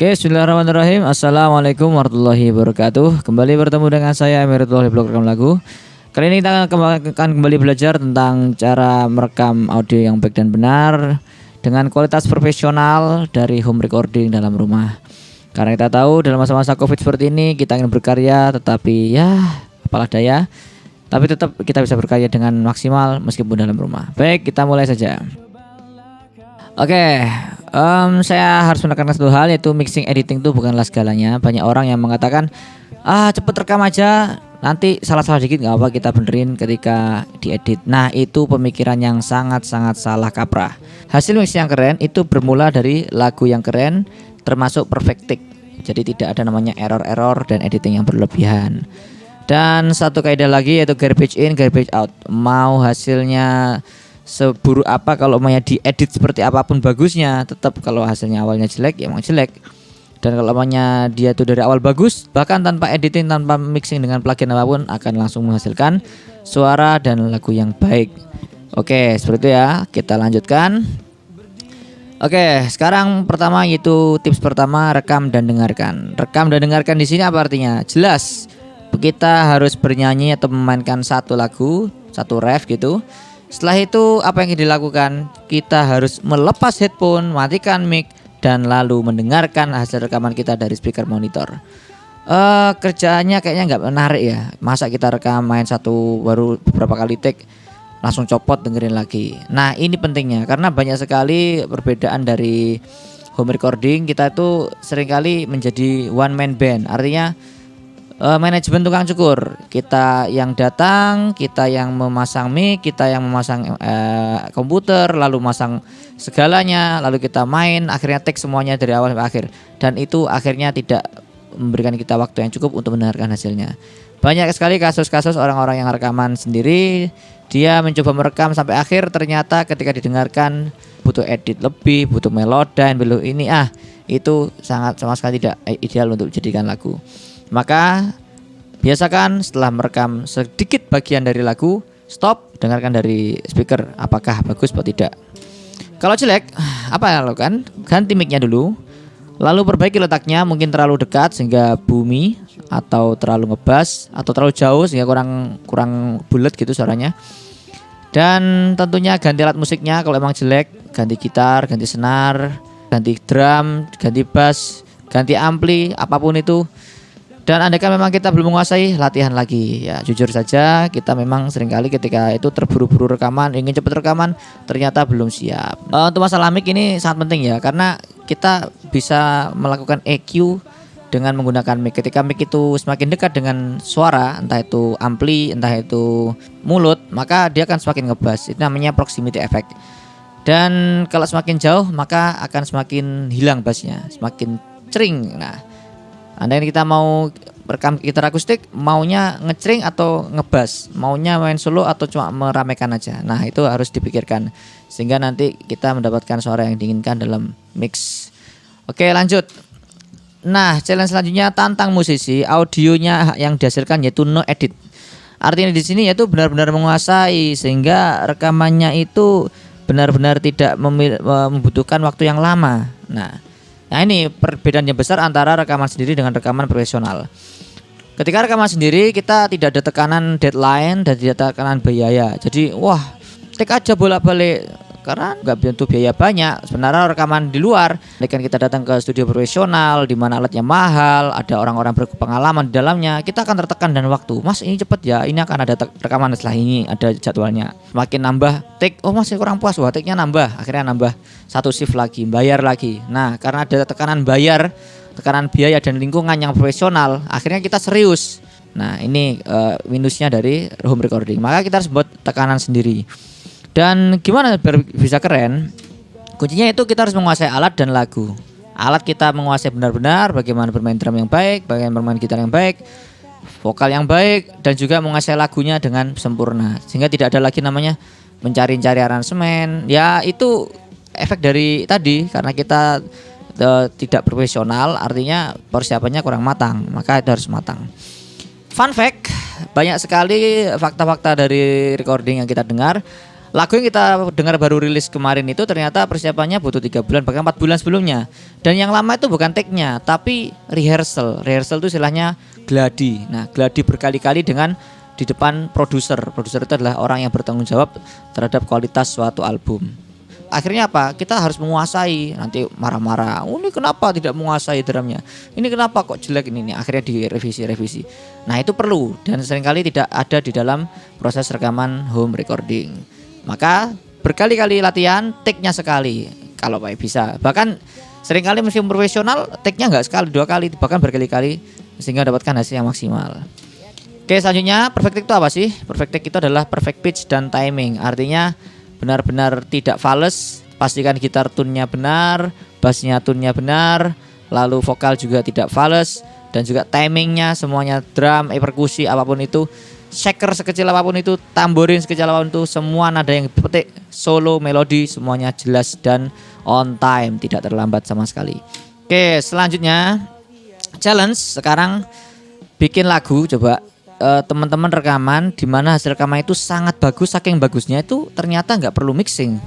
Oke, bismillahirrahmanirrahim. Assalamualaikum warahmatullahi wabarakatuh. Kembali bertemu dengan saya Emiruddin di blog rekam lagu. Kali ini kita akan kembali belajar tentang cara merekam audio yang baik dan benar dengan kualitas profesional dari home recording dalam rumah. Karena kita tahu dalam masa-masa Covid seperti ini kita ingin berkarya, tetapi ya apalah daya. Tapi tetap kita bisa berkarya dengan maksimal meskipun dalam rumah. Baik, kita mulai saja. Oke, saya harus menekankan satu hal, yaitu mixing editing itu bukanlah segalanya. Banyak orang yang mengatakan cepet rekam aja, nanti salah-salah dikit nggak apa, kita benerin ketika diedit. Nah, itu pemikiran yang sangat-sangat salah kaprah. Hasil mix yang keren itu bermula dari lagu yang keren, termasuk perfect take. Jadi tidak ada namanya error-error dan editing yang berlebihan. Dan satu kaidah lagi, yaitu garbage in, garbage out. Mau hasilnya seburuk apa, kalau mau diedit seperti apapun bagusnya, tetap kalau hasilnya awalnya jelek ya emang jelek. Dan kalau maunya dia tuh dari awal bagus, bahkan tanpa editing, tanpa mixing dengan plugin apapun, akan langsung menghasilkan suara dan lagu yang baik. Oke, seperti itu ya. Kita lanjutkan. Oke, sekarang pertama, yaitu tips pertama, rekam dan dengarkan. Rekam dan dengarkan di sini apa artinya? Jelas, kita harus bernyanyi atau memainkan satu lagu, satu ref gitu. Setelah itu apa yang dilakukan? Kita harus melepas headphone, matikan mic, dan lalu mendengarkan hasil rekaman kita dari speaker monitor. Kerjaannya kayaknya nggak menarik ya. Masa kita rekam main satu baru beberapa kali take langsung copot dengerin lagi. Nah, ini pentingnya karena banyak sekali perbedaan dari home recording. Kita itu seringkali menjadi one man band. Artinya manajemen tukang cukur, kita yang datang, kita yang memasang mic, kita yang memasang komputer, lalu masang segalanya, lalu kita main, akhirnya take semuanya dari awal sampai akhir, dan itu akhirnya tidak memberikan kita waktu yang cukup untuk mendengarkan hasilnya. Banyak sekali kasus-kasus orang-orang yang rekaman sendiri, dia mencoba merekam sampai akhir, ternyata ketika didengarkan butuh edit lebih, butuh melodyne, butuh ini itu sangat sama sekali tidak ideal untuk dijadikan lagu. Maka biasakan setelah merekam sedikit bagian dari lagu, stop, dengarkan dari speaker apakah bagus atau tidak. Kalau jelek, apa yang lakukan? Ganti mic-nya dulu, lalu perbaiki letaknya, mungkin terlalu dekat sehingga bumi, atau terlalu ngebas, atau terlalu jauh sehingga kurang bulat gitu suaranya. Dan tentunya ganti alat musiknya, kalau emang jelek ganti gitar, ganti senar, ganti drum, ganti bass, ganti ampli, apapun itu. Dan andaikan memang kita belum menguasai, latihan lagi. Ya jujur saja, kita memang seringkali ketika itu terburu-buru rekaman, ingin cepat rekaman, ternyata belum siap. Untuk masalah mic ini sangat penting ya, karena kita bisa melakukan EQ dengan menggunakan mic. Ketika mic itu semakin dekat dengan suara, entah itu ampli, entah itu mulut, maka dia akan semakin ngebas. Itu namanya proximity effect. Dan kalau semakin jauh, maka akan semakin hilang bassnya, semakin cering. Nah, andai kita mau rekam gitar akustik, maunya ngecering atau ngebas, maunya main solo atau cuma meramaikan aja. Nah, itu harus dipikirkan sehingga nanti kita mendapatkan suara yang diinginkan dalam mix. Oke, lanjut. Nah, challenge selanjutnya, tantang musisi, audionya yang dihasilkan yaitu no edit. Artinya di sini yaitu benar-benar menguasai sehingga rekamannya itu benar-benar tidak membutuhkan waktu yang lama. Nah, ini perbedaan yang besar antara rekaman sendiri dengan rekaman profesional. Ketika rekaman sendiri, kita tidak ada tekanan deadline dan tidak ada tekanan biaya. Jadi, take aja bolak-balik karena nggak butuh biaya banyak. Sebenarnya rekaman di luar, ketika kita datang ke studio profesional, di mana alatnya mahal, ada orang-orang berpengalaman di dalamnya, kita akan tertekan dan waktu. Mas, ini cepet ya, ini akan ada rekaman setelah ini, ada jadwalnya. Semakin nambah take, masih kurang puas, take-nya nambah, akhirnya nambah satu shift lagi, bayar lagi. Nah, karena ada tekanan bayar, tekanan biaya dan lingkungan yang profesional, akhirnya kita serius. Nah, ini minusnya dari home recording. Maka kita harus buat tekanan sendiri. Dan gimana biar bisa keren? Kuncinya itu kita harus menguasai alat dan lagu. Alat kita menguasai benar-benar, bagaimana bermain drum yang baik, bagaimana bermain gitar yang baik, vokal yang baik, dan juga menguasai lagunya dengan sempurna. Sehingga tidak ada lagi namanya mencari-cari aransemen. Ya itu efek dari tadi, karena kita tidak profesional, artinya persiapannya kurang matang, maka itu harus matang. Fun fact, banyak sekali fakta-fakta dari recording yang kita dengar. Lagu yang kita dengar baru rilis kemarin itu ternyata persiapannya butuh 3 bulan bahkan 4 bulan sebelumnya. Dan yang lama itu bukan take-nya tapi rehearsal. Rehearsal itu istilahnya gladi. Nah, gladi berkali-kali dengan di depan produser. Produser itu adalah orang yang bertanggung jawab terhadap kualitas suatu album. Akhirnya apa? Kita harus menguasai. Nanti marah-marah. Oh, ini kenapa tidak menguasai drumnya? Ini kenapa kok jelek ini? Akhirnya direvisi. Nah, itu perlu dan seringkali tidak ada di dalam proses rekaman home recording. Maka berkali-kali latihan, take-nya sekali kalau bisa. Bahkan seringkali mesin profesional take-nya nggak sekali, 2 kali, bahkan berkali-kali sehingga dapatkan hasil yang maksimal. Oke, selanjutnya perfect take itu apa sih? Perfect take itu adalah perfect pitch dan timing. Artinya benar-benar tidak fals, pastikan gitar tune-nya benar, bass-nya tune-nya benar, lalu vokal juga tidak fals dan juga timingnya semuanya drum, perkusi apapun itu, shaker sekecil apapun itu, tamborin sekecil apapun itu, semua nada yang dipetik, solo, melodi semuanya jelas dan on time, tidak terlambat sama sekali. Oke, selanjutnya challenge sekarang bikin lagu coba. Teman-teman rekaman di mana hasil rekaman itu sangat bagus, saking bagusnya itu ternyata nggak perlu mixing,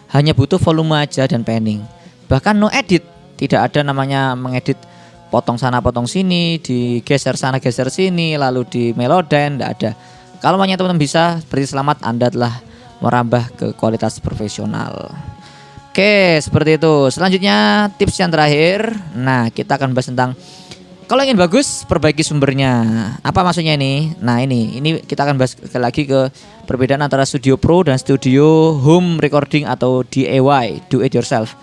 hanya butuh volume aja dan panning, bahkan no edit, tidak ada namanya mengedit potong sana potong sini, digeser sana geser sini, lalu di meloden, nggak ada. Kalau mau teman-teman bisa, berarti selamat, Anda telah merambah ke kualitas profesional. Oke, seperti itu. Selanjutnya tips yang terakhir. Nah, kita akan bahas tentang kalau ingin bagus, perbaiki sumbernya. Apa maksudnya ini? Nah, ini kita akan bahas lagi ke perbedaan antara studio pro dan studio home recording atau DIY, do it yourself.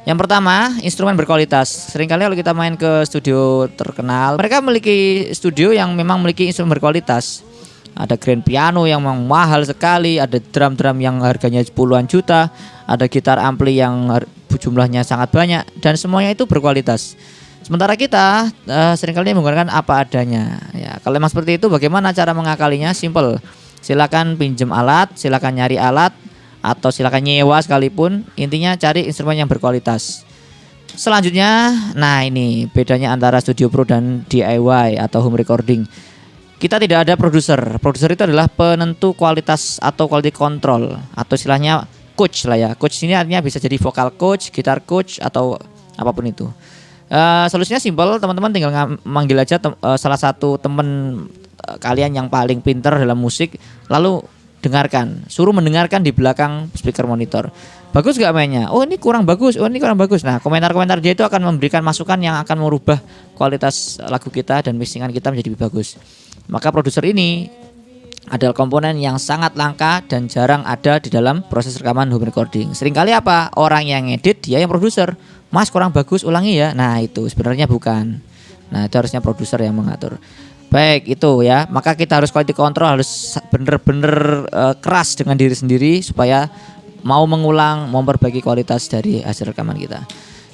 Yang pertama, instrumen berkualitas. Seringkali kalau kita main ke studio terkenal, mereka memiliki studio yang memang memiliki instrumen berkualitas. Ada grand piano yang memang mahal sekali, ada drum-drum yang harganya puluhan juta, ada gitar ampli yang jumlahnya sangat banyak, dan semuanya itu berkualitas. Sementara kita seringkali menggunakan apa adanya. Ya, kalau memang seperti itu, bagaimana cara mengakalinya? Simple. Silakan pinjam alat, silakan nyari alat, atau silakan nyewa sekalipun. Intinya cari instrumen yang berkualitas. Selanjutnya, nah ini bedanya antara studio pro dan DIY atau home recording. Kita tidak ada produser. Produser itu adalah penentu kualitas atau quality control, atau istilahnya coach lah ya. Coach ini artinya bisa jadi vocal coach, gitar coach, atau apapun itu. Solusinya simpel, teman-teman tinggal manggil aja salah satu teman kalian yang paling pintar dalam musik, lalu dengarkan, suruh mendengarkan di belakang speaker monitor. Bagus gak mainnya? Oh ini kurang bagus, oh ini kurang bagus. Nah, komentar-komentar dia itu akan memberikan masukan yang akan merubah kualitas lagu kita dan mixingan kita menjadi lebih bagus. Maka produser ini adalah komponen yang sangat langka dan jarang ada di dalam proses rekaman home recording. Seringkali apa? Orang yang ngedit, dia yang produser. Mas kurang bagus, ulangi ya. Nah itu sebenarnya bukan. Nah itu harusnya produser yang mengatur. Baik itu ya. Maka kita harus quality control, harus benar-benar keras dengan diri sendiri supaya mau mengulang, memperbaiki kualitas dari hasil rekaman kita.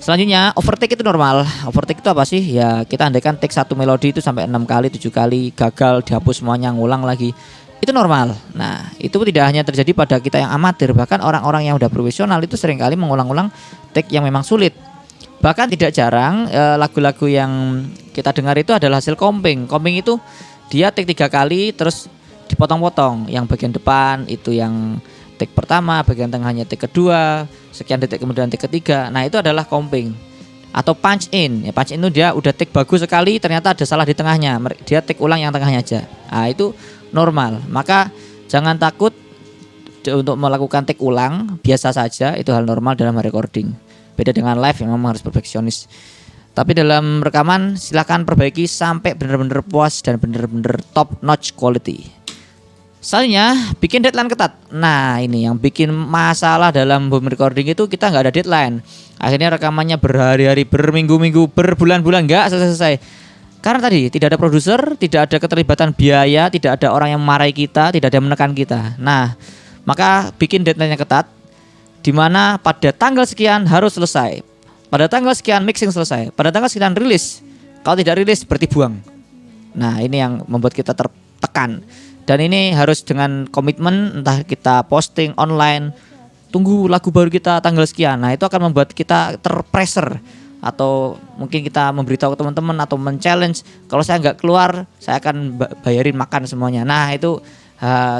Selanjutnya overtake itu normal. Overtake itu apa sih? Ya kita andaikan take satu melodi itu sampai 6 kali, 7 kali gagal, dihapus semuanya, ngulang lagi. Itu normal. Nah itu tidak hanya terjadi pada kita yang amatir, bahkan orang-orang yang udah profesional itu seringkali mengulang-ulang take yang memang sulit. Bahkan tidak jarang lagu-lagu yang kita dengar itu adalah hasil comping. Comping itu dia take 3 kali terus dipotong-potong. Yang bagian depan itu yang take pertama, bagian tengahnya take kedua, sekian detik kemudian take ketiga. Nah itu adalah comping atau punch in. Ya, punch in itu dia udah take bagus sekali, ternyata ada salah di tengahnya, dia take ulang yang tengahnya aja. Nah itu normal. Maka jangan takut untuk melakukan take ulang, biasa saja, itu hal normal dalam recording. Beda dengan live yang memang harus perfeksionis. Tapi dalam rekaman silakan perbaiki sampai benar-benar puas dan benar-benar top notch quality. Selanjutnya bikin deadline ketat. Nah ini yang bikin masalah dalam home recording itu, kita nggak ada deadline. Akhirnya rekamannya berhari-hari, berminggu-minggu, berbulan-bulan nggak selesai. Karena tadi tidak ada produser, tidak ada keterlibatan biaya, tidak ada orang yang memarahi kita, tidak ada yang menekan kita. Nah maka bikin deadline yang ketat, di mana pada tanggal sekian harus selesai, pada tanggal sekian mixing selesai, pada tanggal sekian rilis. Kalau tidak rilis berarti buang. Nah ini yang membuat kita tertekan. Dan ini harus dengan komitmen, entah kita posting online, tunggu lagu baru kita tanggal sekian. Nah itu akan membuat kita terpressure, atau mungkin kita memberitahu ke teman-teman atau men-challenge, kalau saya nggak keluar saya akan bayarin makan semuanya. Nah itu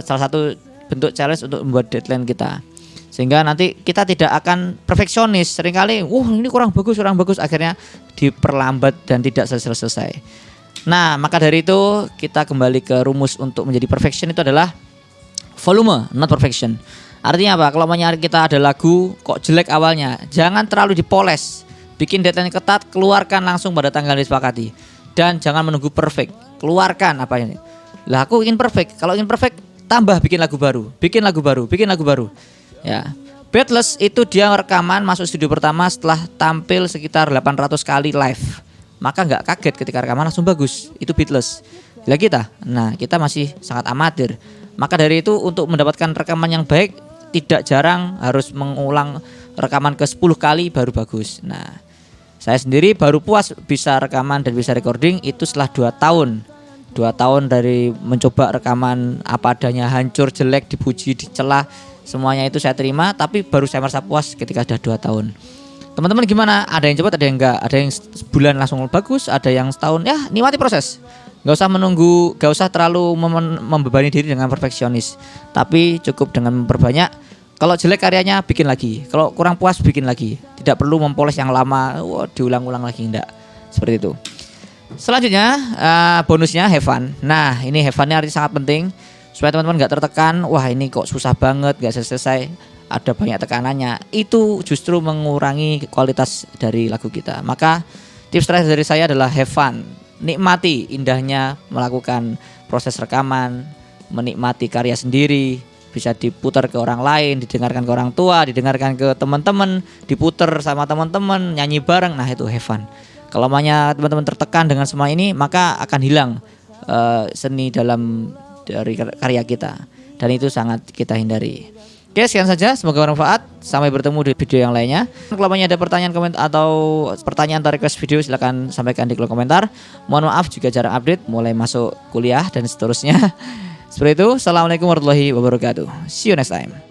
salah satu bentuk challenge untuk membuat deadline kita. Sehingga nanti kita tidak akan perfeksionis. Seringkali, ini kurang bagus, akhirnya diperlambat dan tidak selesai. Nah, maka dari itu kita kembali ke rumus untuk menjadi perfection itu adalah volume, not perfection. Artinya apa? Kalau kita ada lagu kok jelek awalnya, jangan terlalu dipoles. Bikin deadline ketat, keluarkan langsung pada tanggal disepakati. Dan jangan menunggu perfect. Keluarkan apa ini? Lah aku ingin perfect. Kalau ingin perfect, tambah bikin lagu baru. Ya. Beatles itu dia rekaman masuk studio pertama setelah tampil sekitar 800 kali live. Maka nggak kaget ketika rekaman langsung bagus. Itu Beatles. Bila kita, kita masih sangat amatir. Maka dari itu untuk mendapatkan rekaman yang baik tidak jarang harus mengulang rekaman ke 10 kali baru bagus. Nah, saya sendiri baru puas bisa rekaman dan bisa recording itu setelah 2 tahun. 2 tahun dari mencoba rekaman apa adanya, hancur, jelek, dipuji, dicela, semuanya itu saya terima, tapi baru saya merasa puas ketika sudah 2 tahun. Teman-teman gimana? Ada yang cepat, ada yang enggak. Ada yang sebulan langsung bagus, ada yang setahun. Ya, nikmati proses. Gak usah menunggu, gak usah terlalu membebani diri dengan perfeksionis. Tapi cukup dengan memperbanyak. Kalau jelek karyanya bikin lagi. Kalau kurang puas bikin lagi. Tidak perlu mempoles yang lama, diulang-ulang lagi, enggak. Seperti itu. Selanjutnya bonusnya have fun. Nah, ini have fun-nya artinya sangat penting supaya teman-teman gak tertekan. Wah, ini kok susah banget, gak selesai, ada banyak tekanannya. Itu justru mengurangi kualitas dari lagu kita. Maka tips terakhir dari saya adalah have fun. Nikmati indahnya melakukan proses rekaman, menikmati karya sendiri, bisa diputar ke orang lain, didengarkan ke orang tua, didengarkan ke teman-teman, diputar sama teman-teman, nyanyi bareng. Nah, itu have fun. Kalau teman-teman tertekan dengan semua ini, maka akan hilang seni dari karya kita, dan itu sangat kita hindari. Oke, sekian saja, semoga bermanfaat. Sampai bertemu di video yang lainnya. Kalau ada pertanyaan atau request video, silakan sampaikan di kolom komentar. Mohon maaf juga jarang update, mulai masuk kuliah dan seterusnya. Seperti itu. Assalamualaikum warahmatullahi wabarakatuh. See you next time.